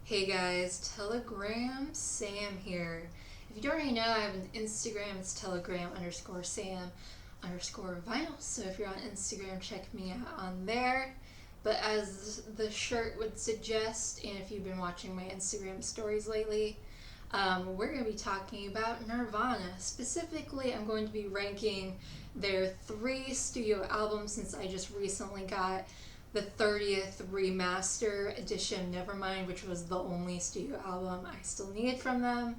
Hey guys, Telegram Sam here. If you don't already know, I have an Instagram. It's Telegram underscore Sam underscore vinyl. So if you're on Instagram, check me out on there. But as the shirt would suggest, and if you've been watching my Instagram stories lately, we're going to be talking about Nirvana. Specifically, I'm going to be ranking their 3 studio albums since I just recently got the 30th remaster edition Nevermind, which was the only studio album I still needed from them.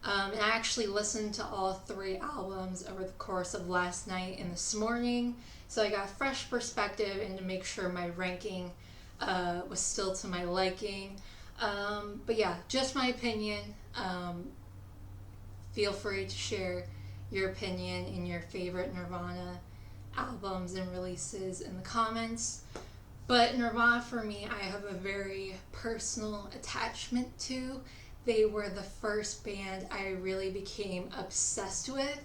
And I actually listened to all 3 albums over the course of last night and this morning, so I got fresh perspective and to make sure my ranking was still to my liking. But yeah, just my opinion. Feel free to share your opinion and your favorite Nirvana albums and releases in the comments. But Nirvana, for me, I have a very personal attachment to. They were the first band I really became obsessed with.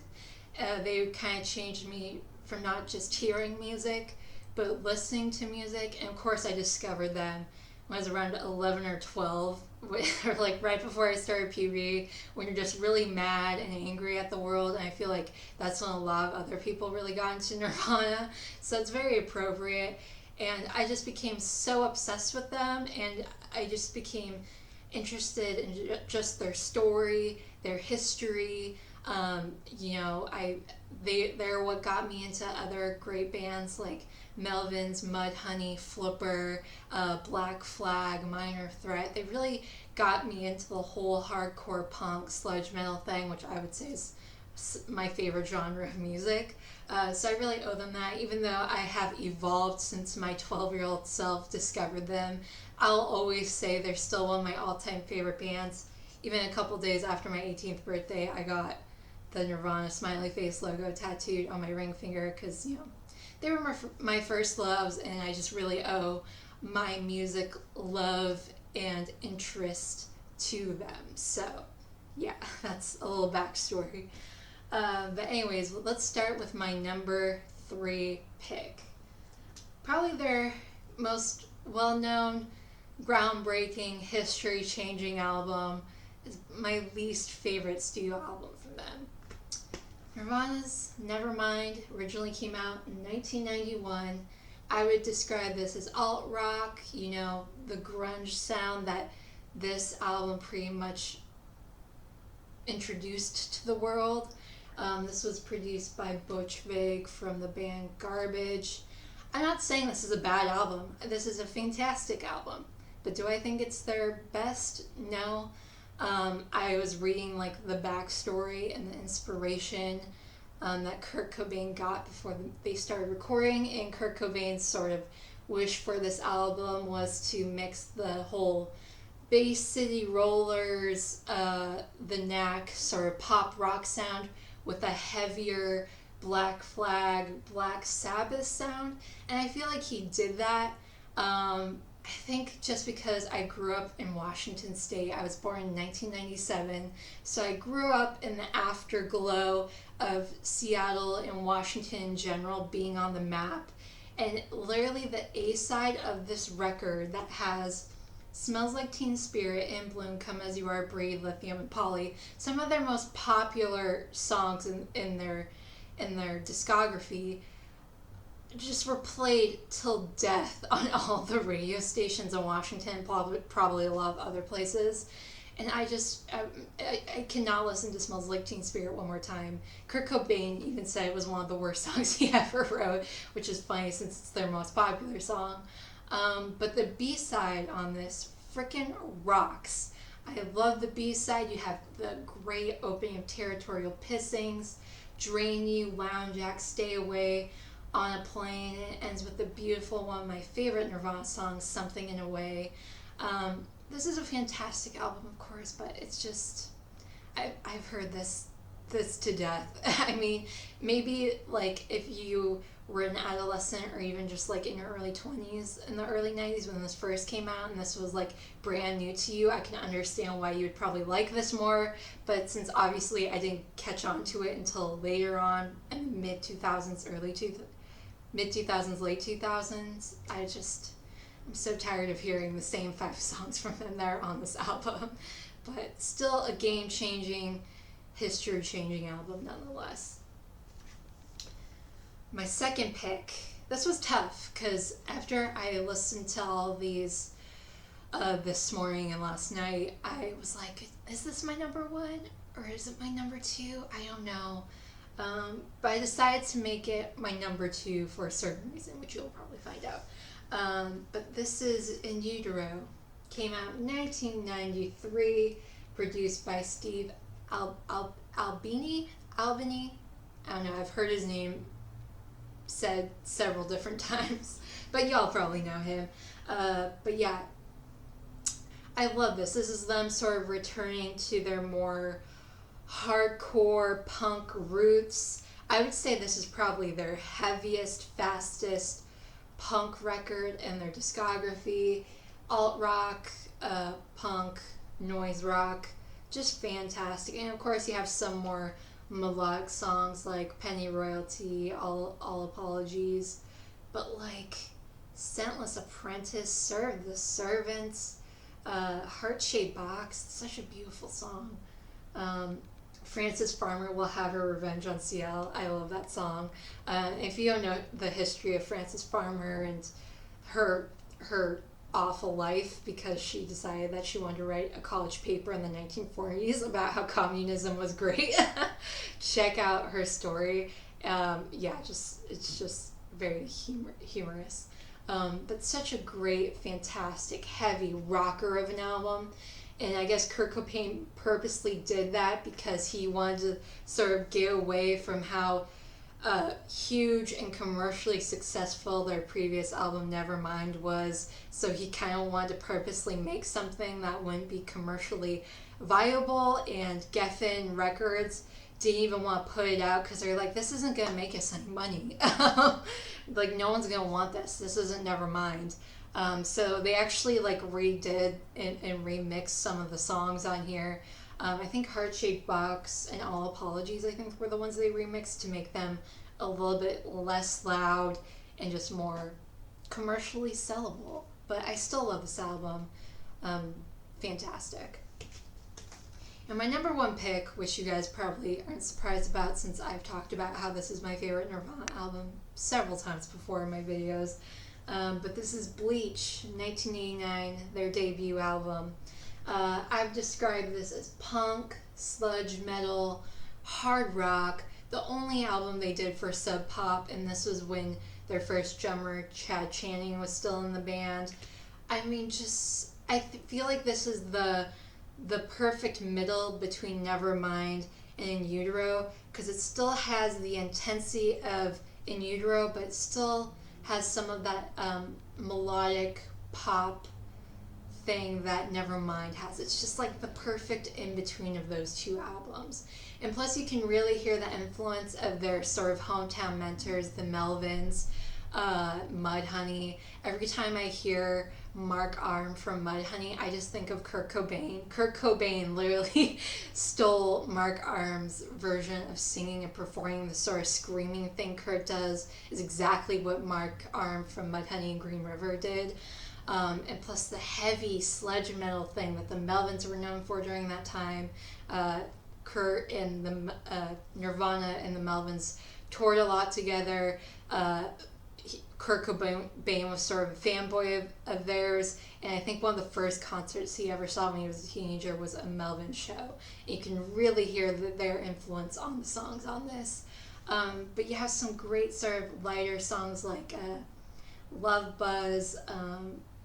They kind of changed me from not just hearing music, but listening to music. And of course, I discovered them when I was around 11 or 12, or like right before I started puberty, when you're just really mad and angry at the world. And I feel like that's when a lot of other people really got into Nirvana. So it's very appropriate. And I just became so obsessed with them, and I just became interested in just their story, their history. They're what got me into other great bands like Melvins, Mudhoney, Flipper, Black Flag, Minor Threat. They really got me into the whole hardcore punk sludge metal thing, which I would say is my favorite genre of music. So I really owe them that. Even though I have evolved since my 12-year-old self discovered them, I'll always say they're still one of my all-time favorite bands. Even a couple days after my 18th birthday, I got the Nirvana smiley face logo tattooed on my ring finger because, they were my first loves, and I just really owe my music love and interest to them. So, yeah, that's a little backstory. But anyways, let's start with my number 3 pick. Probably their most well-known, groundbreaking, history-changing album is my least favorite studio album from them. Nirvana's Nevermind originally came out in 1991. I would describe this as alt-rock, the grunge sound that this album pretty much introduced to the world. This was produced by Butch Vig from the band Garbage. I'm not saying this is a bad album. This is a fantastic album. But do I think it's their best? No. I was reading the backstory and the inspiration that Kurt Cobain got before they started recording, and Kurt Cobain's sort of wish for this album was to mix the whole Bay City Rollers, the Knack sort of pop rock sound with a heavier Black Flag, Black Sabbath sound. And I feel like he did that. I think just because I grew up in Washington State. I was born in 1997. So I grew up in the afterglow of Seattle and Washington in general being on the map. And literally the A-side of this record that has Smells Like Teen Spirit, In Bloom, Come As You Are, Breathe, Lithium, and Polly, some of their most popular songs in their discography, just were played till death on all the radio stations in Washington, probably a lot of other places. And I cannot listen to Smells Like Teen Spirit one more time. Kurt Cobain even said it was one of the worst songs he ever wrote, which is funny since it's their most popular song. But the B-side on this frickin' rocks. I love the B-side. You have the great opening of Territorial Pissings, Drain You, Lounge Act, Stay Away, On a Plane. It ends with the beautiful one of my favorite Nirvana songs, Something in a Way. This is a fantastic album, of course, but it's just, I've heard this to death. I mean, maybe if you were an adolescent or even just in your early 20s in the early 90s when this first came out and this was brand new to you, I can understand why you would probably like this more. But since obviously I didn't catch on to it until later on in mid 2000s, late 2000s, I'm so tired of hearing the same 5 songs from them that are on this album. But still a game-changing, history-changing album nonetheless. My second pick, this was tough because after I listened to all these this morning and last night, I was like, is this my number 1 or is it my number 2? I don't know. But I decided to make it my number 2 for a certain reason, which you'll probably find out. But this is In Utero. Came out in 1993, produced by Steve Albini. I don't know, I've heard his name said several different times, but y'all probably know him. But yeah, I love this. This is them sort of returning to their more hardcore punk roots. I would say this is probably their heaviest, fastest punk record in their discography. Alt rock, punk, noise rock, just fantastic. And of course you have some more melodic songs like Penny Royalty, All Apologies, but like Scentless Apprentice, Serve the Servants, Heart-Shaped Box, such a beautiful song. Frances Farmer Will Have Her Revenge on CL. I love that song. If you don't know the history of Frances Farmer and her awful life because she decided that she wanted to write a college paper in the 1940s about how communism was great, check out her story. It's just very humorous. But such a great, fantastic, heavy rocker of an album. And I guess Kurt Cobain purposely did that because he wanted to sort of get away from how huge and commercially successful their previous album Nevermind was. So he kind of wanted to purposely make something that wouldn't be commercially viable, and Geffen Records didn't even want to put it out because they're like, this isn't going to make us any money. Like, no one's going to want this. This isn't Nevermind. So they actually like redid and remixed some of the songs on here. I think Heart-Shaped Box and All Apologies, I think, were the ones they remixed to make them a little bit less loud and just more commercially sellable. But I still love this album. Fantastic. And my number 1 pick, which you guys probably aren't surprised about since I've talked about how this is my favorite Nirvana album several times before in my videos. But this is Bleach, 1989, their debut album. I've described this as punk, sludge metal, hard rock, the only album they did for Sub Pop, and this was when their first drummer, Chad Channing, was still in the band. I mean, I feel like this is the perfect middle between Nevermind and In Utero, because it still has the intensity of In Utero, but it still has some of that melodic pop thing that Nevermind has. It's just like the perfect in-between of those two albums. And plus you can really hear the influence of their sort of hometown mentors, the Melvins, Mudhoney. Every time I hear Mark Arm from Mudhoney, I just think of Kurt Cobain. Kurt Cobain literally stole Mark Arm's version of singing and performing. The sort of screaming thing Kurt does is exactly what Mark Arm from Mudhoney and Green River did. And plus the heavy sledge metal thing that the Melvins were known for during that time. Kurt and the Nirvana and the Melvins toured a lot together. Kurt Cobain was sort of a fanboy of theirs, and I think one of the first concerts he ever saw when he was a teenager was a Melvin show. And you can really hear their influence on the songs on this. But you have some great sort of lighter songs like Love Buzz,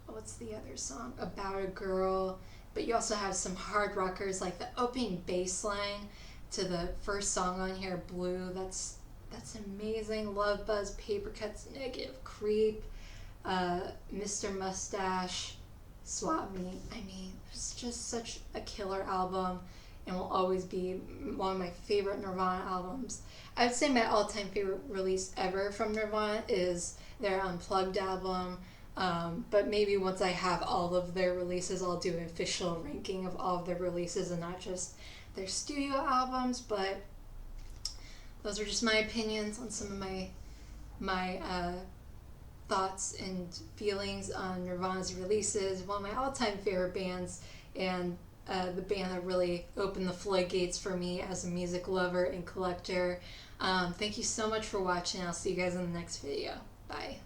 what's the other song? About a Girl. But you also have some hard rockers like the opening bass line to the first song on here, Blue. That's amazing. Love Buzz, Paper Cuts, Negative, Creep, Mr. Mustache, Swap Me. I mean, it's just such a killer album and will always be one of my favorite Nirvana albums. I would say my all-time favorite release ever from Nirvana is their Unplugged album. But maybe once I have all of their releases, I'll do an official ranking of all of their releases and not just their studio albums. But those are just my opinions on some of my thoughts and feelings on Nirvana's releases, one of my all-time favorite bands, and the band that really opened the floodgates for me as a music lover and collector. Thank you so much for watching. I'll see you guys in the next video. Bye.